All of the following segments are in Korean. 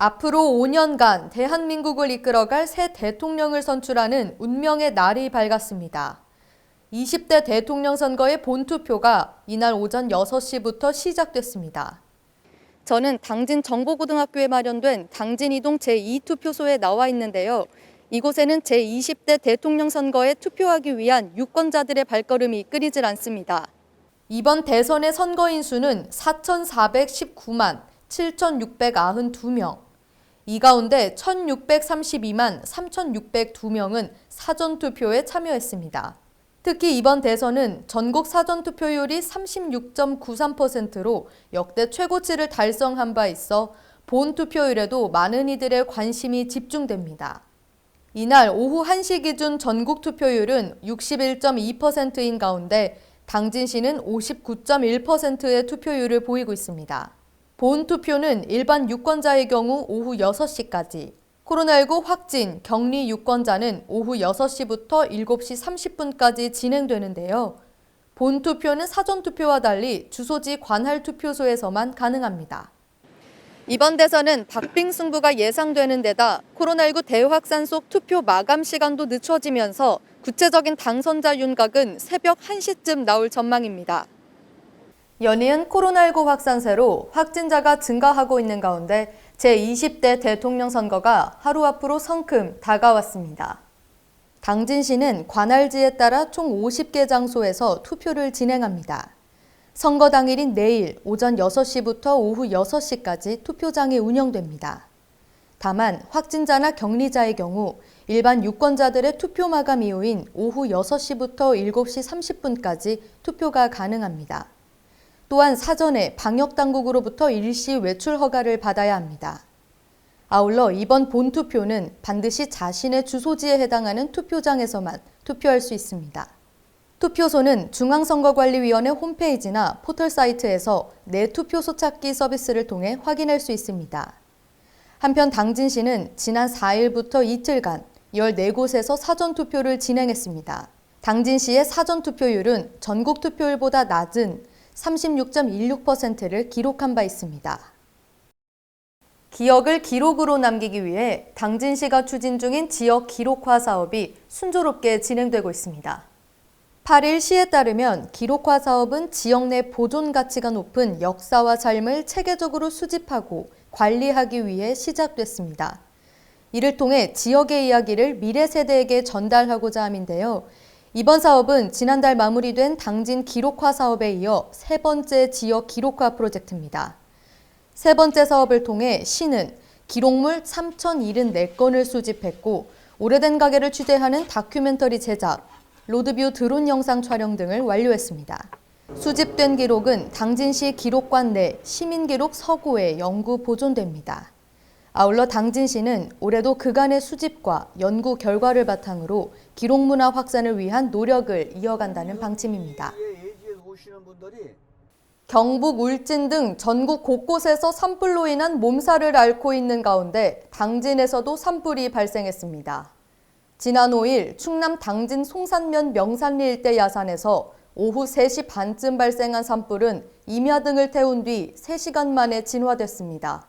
앞으로 5년간 대한민국을 이끌어갈 새 대통령을 선출하는 운명의 날이 밝았습니다. 20대 대통령 선거의 본투표가 이날 오전 6시부터 시작됐습니다. 저는 당진 정보고등학교에 마련된 당진이동 제2투표소에 나와 있는데요. 이곳에는 제20대 대통령 선거에 투표하기 위한 유권자들의 발걸음이 끊이질 않습니다. 이번 대선의 선거인 수는 4,419만 7,692명. 이 가운데 1,632만 3,602명은 사전투표에 참여했습니다. 특히 이번 대선은 전국 사전투표율이 36.93%로 역대 최고치를 달성한 바 있어 본투표율에도 많은 이들의 관심이 집중됩니다. 이날 오후 1시 기준 전국 투표율은 61.2%인 가운데 당진시는 59.1%의 투표율을 보이고 있습니다. 본투표는 일반 유권자의 경우 오후 6시까지, 코로나19 확진, 격리 유권자는 오후 6시부터 7시 30분까지 진행되는데요. 본투표는 사전투표와 달리 주소지 관할 투표소에서만 가능합니다. 이번 대선은 박빙 승부가 예상되는 데다 코로나19 대확산 속 투표 마감 시간도 늦춰지면서 구체적인 당선자 윤곽은 새벽 1시쯤 나올 전망입니다. 연이은 코로나19 확산세로 확진자가 증가하고 있는 가운데 제20대 대통령 선거가 하루 앞으로 성큼 다가왔습니다. 당진시는 관할지에 따라 총 50개 장소에서 투표를 진행합니다. 선거 당일인 내일 오전 6시부터 오후 6시까지 투표장이 운영됩니다. 다만 확진자나 격리자의 경우 일반 유권자들의 투표 마감 이후인 오후 6시부터 7시 30분까지 투표가 가능합니다. 또한 사전에 방역당국으로부터 일시 외출 허가를 받아야 합니다. 아울러 이번 본투표는 반드시 자신의 주소지에 해당하는 투표장에서만 투표할 수 있습니다. 투표소는 중앙선거관리위원회 홈페이지나 포털 사이트에서 내 투표소 찾기 서비스를 통해 확인할 수 있습니다. 한편 당진시는 지난 4일부터 이틀간 14곳에서 사전투표를 진행했습니다. 당진시의 사전투표율은 전국 투표율보다 낮은 36.16%를 기록한 바 있습니다. 기억을 기록으로 남기기 위해 당진시가 추진 중인 지역 기록화 사업이 순조롭게 진행되고 있습니다. 8일 시에 따르면 기록화 사업은 지역 내 보존 가치가 높은 역사와 삶을 체계적으로 수집하고 관리하기 위해 시작됐습니다. 이를 통해 지역의 이야기를 미래 세대에게 전달하고자 함인데요. 이번 사업은 지난달 마무리된 당진 기록화 사업에 이어 세 번째 지역 기록화 프로젝트입니다. 세 번째 사업을 통해 시는 기록물 3,074건을 수집했고 오래된 가게를 취재하는 다큐멘터리 제작, 로드뷰 드론 영상 촬영 등을 완료했습니다. 수집된 기록은 당진시 기록관 내 시민기록 서고에 영구 보존됩니다. 아울러 당진시는 올해도 그간의 수집과 연구 결과를 바탕으로 기록문화 확산을 위한 노력을 이어간다는 방침입니다. 경북 울진 등 전국 곳곳에서 산불로 인한 몸살을 앓고 있는 가운데 당진에서도 산불이 발생했습니다. 지난 5일 충남 당진 송산면 명산리 일대 야산에서 오후 3시 반쯤 발생한 산불은 임야 등을 태운 뒤 3시간 만에 진화됐습니다.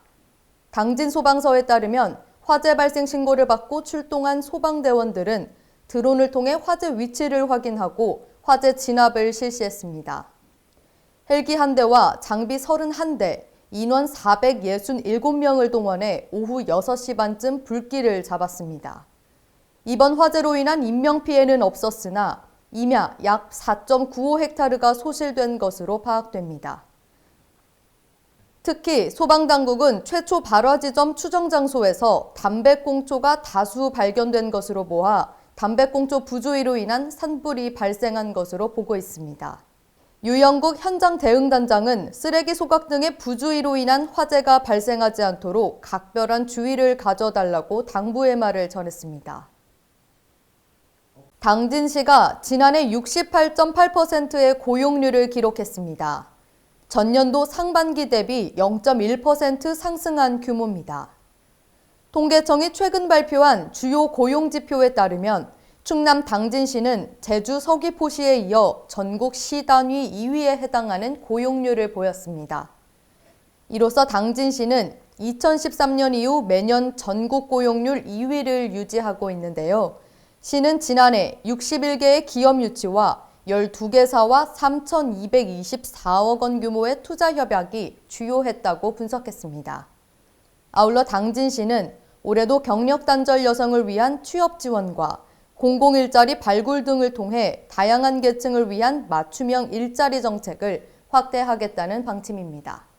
당진 소방서에 따르면 화재 발생 신고를 받고 출동한 소방대원들은 드론을 통해 화재 위치를 확인하고 화재 진압을 실시했습니다. 헬기 1대와 장비 31대, 인원 467명을 동원해 오후 6시 반쯤 불길을 잡았습니다. 이번 화재로 인한 인명피해는 없었으나 임야 약 4.95헥타르가 소실된 것으로 파악됩니다. 특히 소방당국은 최초 발화 지점 추정 장소에서 담배꽁초가 다수 발견된 것으로 보아 담배꽁초 부조위로 인한 산불이 발생한 것으로 보고 있습니다. 유영국 현장 대응단장은 쓰레기 소각 등의 부주의로 인한 화재가 발생하지 않도록 각별한 주의를 가져달라고 당부의 말을 전했습니다. 당진시가 지난해 68.8%의 고용률을 기록했습니다. 전년도 상반기 대비 0.1% 상승한 규모입니다. 통계청이 최근 발표한 주요 고용지표에 따르면 충남 당진시는 제주 서귀포시에 이어 전국 시 단위 2위에 해당하는 고용률을 보였습니다. 이로써 당진시는 2013년 이후 매년 전국 고용률 2위를 유지하고 있는데요. 시는 지난해 61개의 기업 유치와 12개사와 3,224억 원 규모의 투자 협약이 주요했다고 분석했습니다. 아울러 당진시는 올해도 경력 단절 여성을 위한 취업 지원과 공공일자리 발굴 등을 통해 다양한 계층을 위한 맞춤형 일자리 정책을 확대하겠다는 방침입니다.